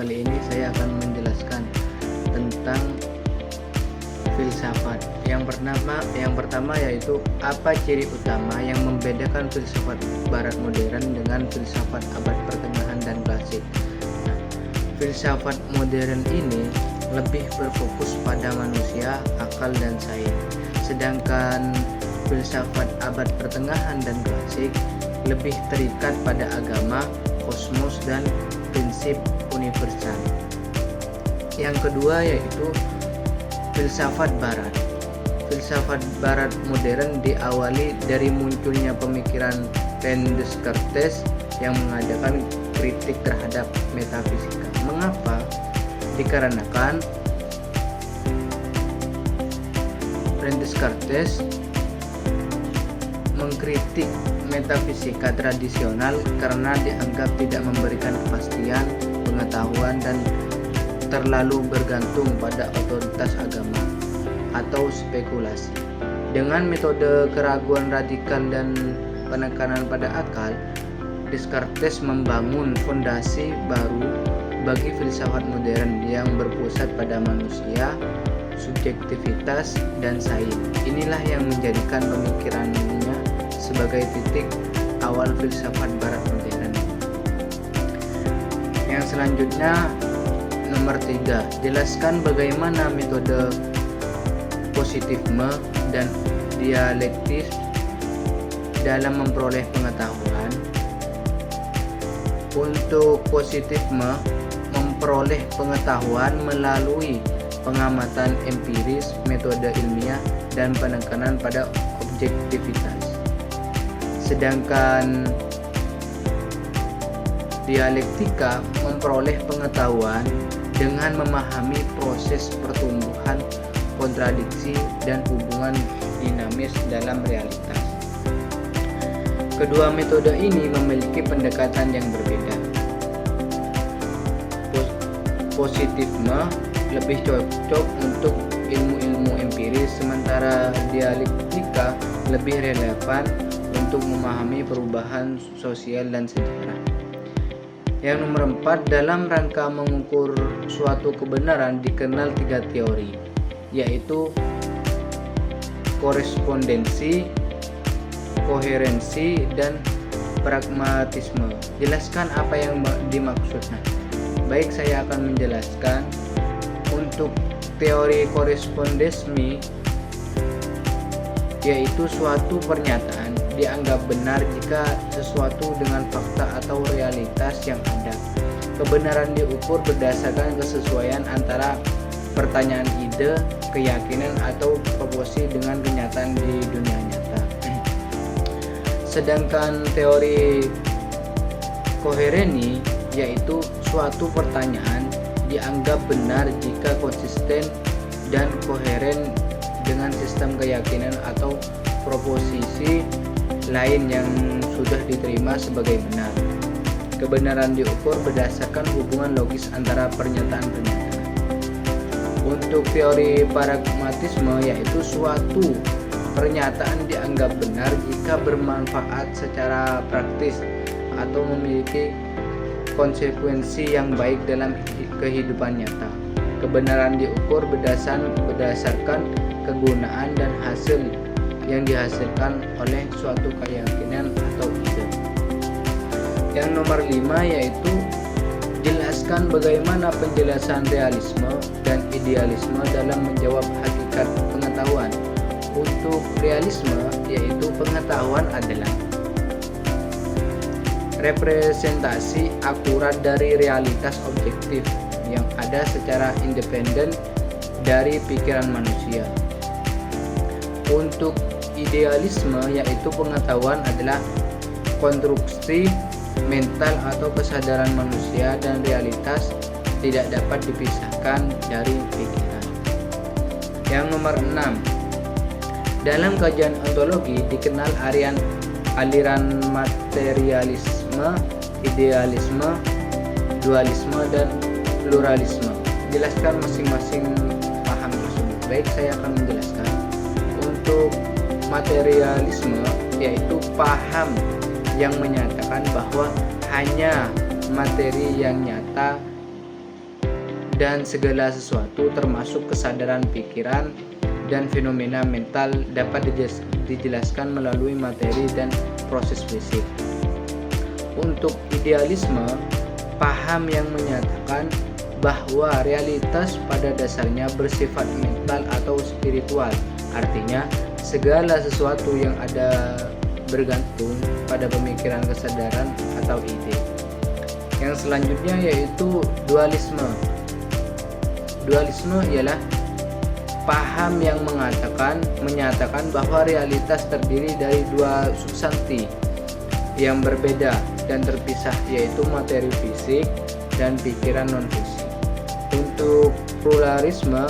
kali ini saya akan menjelaskan tentang filsafat. Yang pertama yaitu apa ciri utama yang membedakan filsafat barat modern dengan filsafat abad pertengahan dan klasik. Filsafat modern ini lebih berfokus pada manusia, akal, dan sains. Sedangkan filsafat abad pertengahan dan klasik lebih terikat pada agama, kosmos, dan prinsip universal. Yang kedua yaitu filsafat barat. Filsafat barat modern diawali dari munculnya pemikiran René Descartes yang mengadakan kritik terhadap metafisika. Mengapa? Dikarenakan René Descartes mengkritik metafisika tradisional karena dianggap tidak memberikan kepastian pengetahuan dan terlalu bergantung pada otoritas agama atau spekulasi. Dengan metode keraguan radikal dan penekanan pada akal, Descartes membangun fondasi baru bagi filsafat modern yang berpusat pada manusia, subjektivitas, dan sains. Inilah yang menjadikan pemikirannya sebagai titik awal filsafat barat modern. Yang selanjutnya nomor 3, jelaskan bagaimana metode positifisme dan dialektis dalam memperoleh pengetahuan. Untuk positifisme memperoleh pengetahuan melalui pengamatan empiris, metode ilmiah, dan penekanan pada objektivitas. Sedangkan dialektika memperoleh pengetahuan dengan memahami proses pertumbuhan, kontradiksi, dan hubungan dinamis dalam realitas. Kedua metode ini memiliki pendekatan yang berbeda. Positifisme lebih cocok untuk ilmu-ilmu empiris, sementara dialektika lebih relevan untuk memahami perubahan sosial dan sejarah. Yang nomor 4, dalam rangka mengukur suatu kebenaran dikenal 3 teori, yaitu korespondensi, koherensi, dan pragmatisme. Jelaskan apa yang dimaksudnya. Baik, saya akan menjelaskan. Untuk teori korespondensi, yaitu suatu pernyataan dianggap benar jika sesuatu dengan fakta atau realitas yang ada. Kebenaran diukur berdasarkan kesesuaian antara pertanyaan ide, keyakinan, atau proposi dengan kenyataan di dunia nyata. Sedangkan teori koherensi, yaitu suatu pertanyaan dianggap benar jika konsisten dan koheren dengan sistem keyakinan atau proposisi lain yang sudah diterima sebagai benar. Kebenaran diukur berdasarkan hubungan logis antara pernyataan-pernyataan. Untuk teori pragmatisme, yaitu suatu pernyataan dianggap benar jika bermanfaat secara praktis atau memiliki konsekuensi yang baik dalam kehidupan nyata. Kebenaran diukur berdasarkan kegunaan dan hasil yang dihasilkan oleh suatu keyakinan atau ide. Yang nomor 5 yaitu jelaskan bagaimana penjelasan realisme dan idealisme dalam menjawab hakikat pengetahuan. Untuk realisme, yaitu pengetahuan adalah representasi akurat dari realitas objektif yang ada secara independen dari pikiran manusia. Untuk idealisme, yaitu pengetahuan adalah konstruksi mental atau kesadaran manusia dan realitas tidak dapat dipisahkan dari pikiran. Yang nomor 6, dalam kajian ontologi dikenal aliran materialisme, idealisme, dualisme, dan pluralisme. Jelaskan masing-masing paham tersebut. Baik, saya akan menjelaskan. Untuk materialisme, yaitu paham yang menyatakan bahwa hanya materi yang nyata dan segala sesuatu termasuk kesadaran pikiran dan fenomena mental dapat dijelaskan melalui materi dan proses fisik. Untuk idealisme, paham yang menyatakan bahwa realitas pada dasarnya bersifat mental atau spiritual. Artinya, segala sesuatu yang ada bergantung pada pemikiran, kesadaran, atau ide. Yang selanjutnya yaitu dualisme. Dualisme ialah paham yang menyatakan bahwa realitas terdiri dari dua substansi yang berbeda dan terpisah, yaitu materi fisik dan pikiran non-fisik. Untuk pluralisme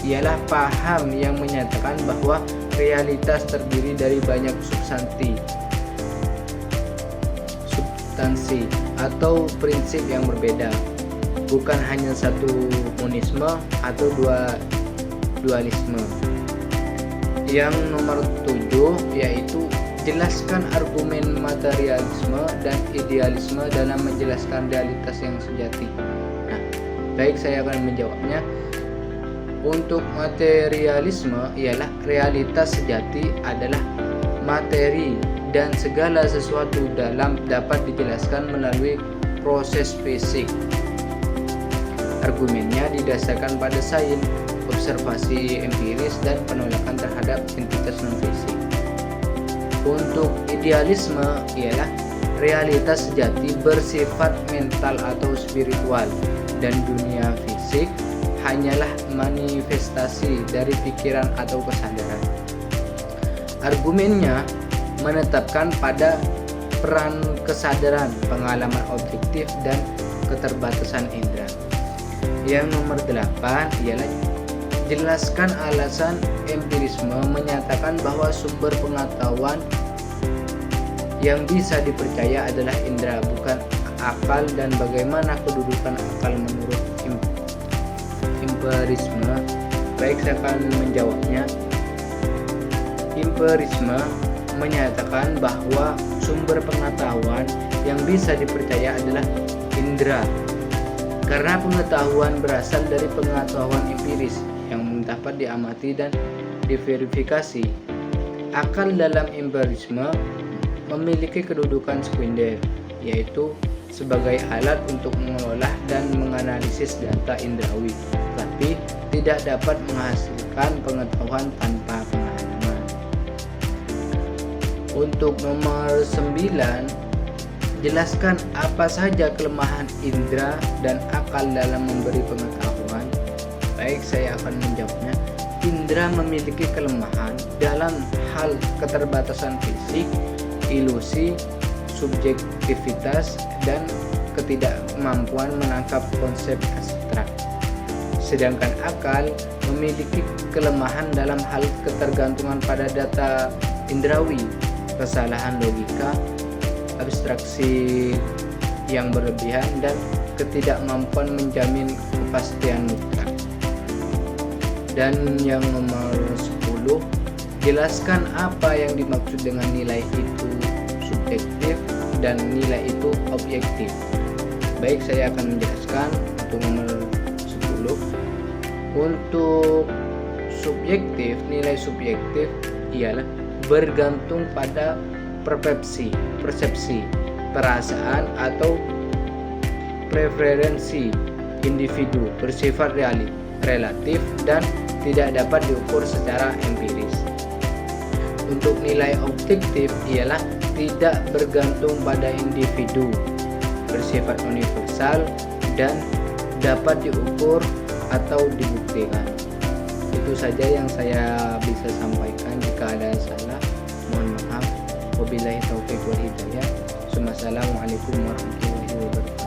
ialah paham yang menyatakan bahwa realitas terdiri dari banyak substansi atau prinsip yang berbeda, bukan hanya satu monisme atau dualisme. Yang nomor 7 yaitu jelaskan argumen materialisme dan idealisme dalam menjelaskan realitas yang sejati. Nah, baik, saya akan menjawabnya. Untuk materialisme ialah realitas sejati adalah materi dan segala sesuatu dapat dijelaskan melalui proses fisik. Argumennya didasarkan pada sains, observasi empiris, dan penolakan terhadap entitas non-fisik. Untuk idealisme ialah realitas sejati bersifat mental atau spiritual, dan dunia fisik hanyalah manifestasi dari pikiran atau kesadaran. Argumennya menetapkan pada peran kesadaran, pengalaman objektif, dan keterbatasan indera. Yang nomor 8 ialah jelaskan alasan empirisme menyatakan bahwa sumber pengetahuan yang bisa dipercaya adalah indera, bukan akal, dan bagaimana kedudukan akal menurut empirisme. Baik, saya akan menjawabnya. Empirisme menyatakan bahwa sumber pengetahuan yang bisa dipercaya adalah indera, karena pengetahuan berasal dari pengetahuan empiris yang dapat diamati dan diverifikasi. Akal dalam empirisme memiliki kedudukan sekunder, yaitu sebagai alat untuk mengolah dan menganalisis data indrawi, tapi tidak dapat menghasilkan pengetahuan tanpa pengalaman. Untuk nomor 9, jelaskan apa saja kelemahan indera dan akal dalam memberi pengetahuan. Baik, saya akan menjawabnya. Indera memiliki kelemahan dalam hal keterbatasan fisik, ilusi, subjektivitas, dan ketidakmampuan menangkap konsep abstrak. Sedangkan akal memiliki kelemahan dalam hal ketergantungan pada data indrawi, kesalahan logika, abstraksi yang berlebihan, dan ketidakmampuan menjamin kepastian mutlak. Dan yang nomor 10, jelaskan apa yang dimaksud dengan nilai itu subjektif dan nilai itu objektif. Baik, saya akan menjelaskan untuk nomor 10. Untuk subjektif, nilai subjektif ialah bergantung pada persepsi, perasaan, atau preferensi individu, bersifat relatif dan tidak dapat diukur secara empiris. Untuk nilai objektif ialah tidak bergantung pada individu, bersifat universal, dan dapat diukur atau dibuktikan. Itu saja yang saya bisa sampaikan. Jika ada salah, mohon maaf. Wabillahi taufiq wal hidayah. Assalamualaikum warahmatullahi wabarakatuh.